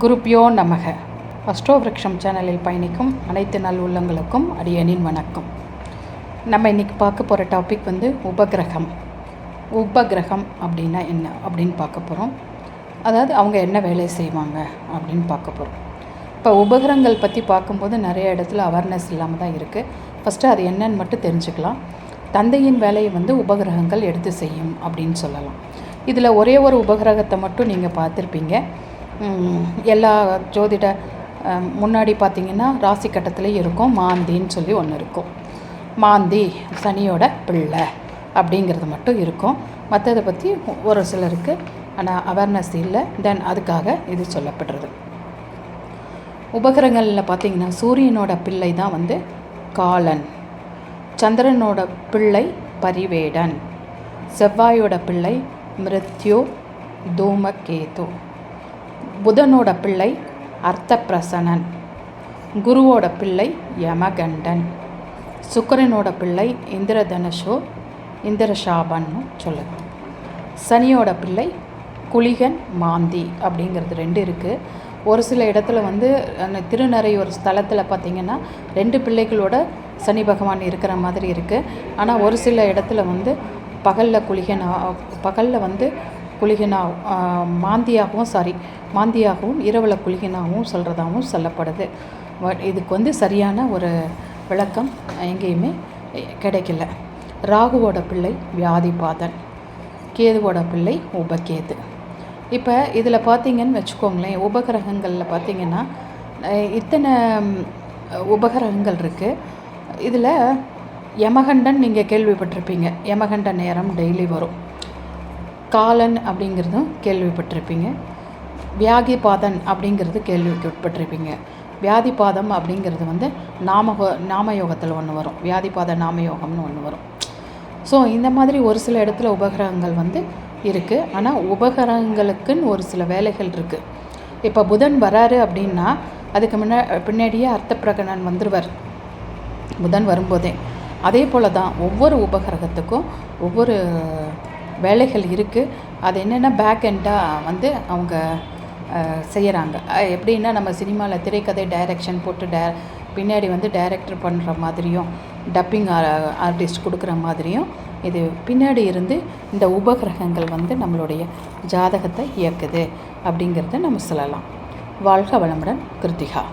குருப்யோ நமக. அஷ்டோவிருக்ஷம் சேனலில் பயணிக்கும் அனைத்து நல் உள்ளங்களுக்கும் அடியனின் வணக்கம். நம்ம இன்றைக்கி பார்க்க போகிற டாபிக் உபகிரகம். உபகிரகம் அப்படின்னா என்ன அப்படின்னு பார்க்க போகிறோம். அதாவது அவங்க என்ன வேலை செய்வாங்க அப்படின்னு பார்க்க போகிறோம். இப்போ உபகிரகங்கள் பற்றி பார்க்கும்போது நிறைய இடத்துல அவேர்னஸ் இல்லாமல் தான் இருக்குது. ஃபஸ்ட்டு அது என்னன்னு மட்டும் தெரிஞ்சுக்கலாம். தந்தையின் வேலையை உபகிரகங்கள் எடுத்து செய்யும் அப்படின்னு சொல்லலாம். இதில் ஒரே ஒரு உபகிரகத்தை மட்டும் நீங்கள் பார்த்துருப்பீங்க. எல்லா ஜோதிட முன்னாடி பார்த்திங்கன்னா ராசி கட்டத்தில் இருக்கும். மாந்தின்னு சொல்லி ஒன்று இருக்கும். மாந்தி சனியோட பிள்ளை அப்படிங்கிறது மட்டும் இருக்கும். மற்றதை பற்றி ஒரு சிலருக்கு ஆனால் அவேர்னஸ் இல்லை. தென் அதுக்காக இது சொல்லப்படுறது. உபகிரகங்களில் பார்த்திங்கன்னா சூரியனோட பிள்ளை தான் காலன், சந்திரனோட பிள்ளை பரிவேடன், செவ்வாயோட பிள்ளை மிருத்யு தூமகேது, புதனோட பிள்ளை அர்த்தப்பிரசனன், குருவோட பிள்ளை யமகண்டன், சுக்கிரனோட பிள்ளை இந்திரதனுஷோ இந்திரசாபன்னு சொல்லுது. சனியோட பிள்ளை குளிகன் மாந்தி அப்படிங்கிறது 2 இருக்குது. ஒரு சில இடத்துல திருநறை ஒரு ஸ்தலத்தில் பார்த்திங்கன்னா 2 பிள்ளைகளோட சனி பகவான் இருக்கிற மாதிரி இருக்குது. ஆனால் ஒரு சில இடத்துல பகலில் குளிகனா மாந்தியாகவும் இரவில் குளிகனாகவும் சொல்கிறதாகவும் சொல்லப்படுது. இதுக்கு சரியான ஒரு விளக்கம் எங்கேயுமே கிடைக்கல. ராகுவோட பிள்ளை வியாதிபாதன், கேதுவோட பிள்ளை உபகேது. இப்போ இதில் பார்த்திங்கன்னு வச்சுக்கோங்களேன், உபகிரகங்களில் பார்த்திங்கன்னா இத்தனை உபகிரகங்கள் இருக்குது. இதில் யமகண்டன் நீங்கள் கேள்விப்பட்டிருப்பீங்க. யமகண்ட நேரம் டெய்லி வரும். காலன் அப்படிங்கிறதும் கேள்விப்பட்டிருப்பீங்க. வியாதிபாதன் அப்படிங்கிறது கேள்விப்பட்டிருப்பீங்க. வியாதிபாதம் அப்படிங்கிறது நாமயோகத்தில் ஒன்று வரும். வியாதிபாத நாமயோகம்னு ஒன்று வரும். ஸோ இந்த மாதிரி ஒரு சில இடத்துல உபகிரகங்கள் இருக்குது. ஆனால் உபகிரகங்களுக்குன்னு ஒரு சில வேலைகள் இருக்குது. இப்போ புதன் வராரு அப்படின்னா அதுக்கு பின்னாடியே அர்த்தப்பிரகணன் வந்துடுவார். புதன் வரும்போதே அதே போல் தான் ஒவ்வொரு உபகிரகத்துக்கும் ஒவ்வொரு வேலைகள் இருக்குது. அது என்னென்னா பேக் எண்டாக அவங்க செய்கிறாங்க. எப்படின்னா நம்ம சினிமாவில் திரைக்கதை டைரக்ஷன் போட்டு பின்னாடி டைரக்டர் பண்ணுற மாதிரியும் டப்பிங் ஆர்டிஸ்ட் கொடுக்குற மாதிரியும் இது பின்னாடி இருந்து இந்த உபகிரகங்கள் நம்மளுடைய ஜாதகத்தை இயக்குது அப்படிங்கிறத நம்ம சொல்லலாம். வாழ்க வளமுடன். கிருத்திகா.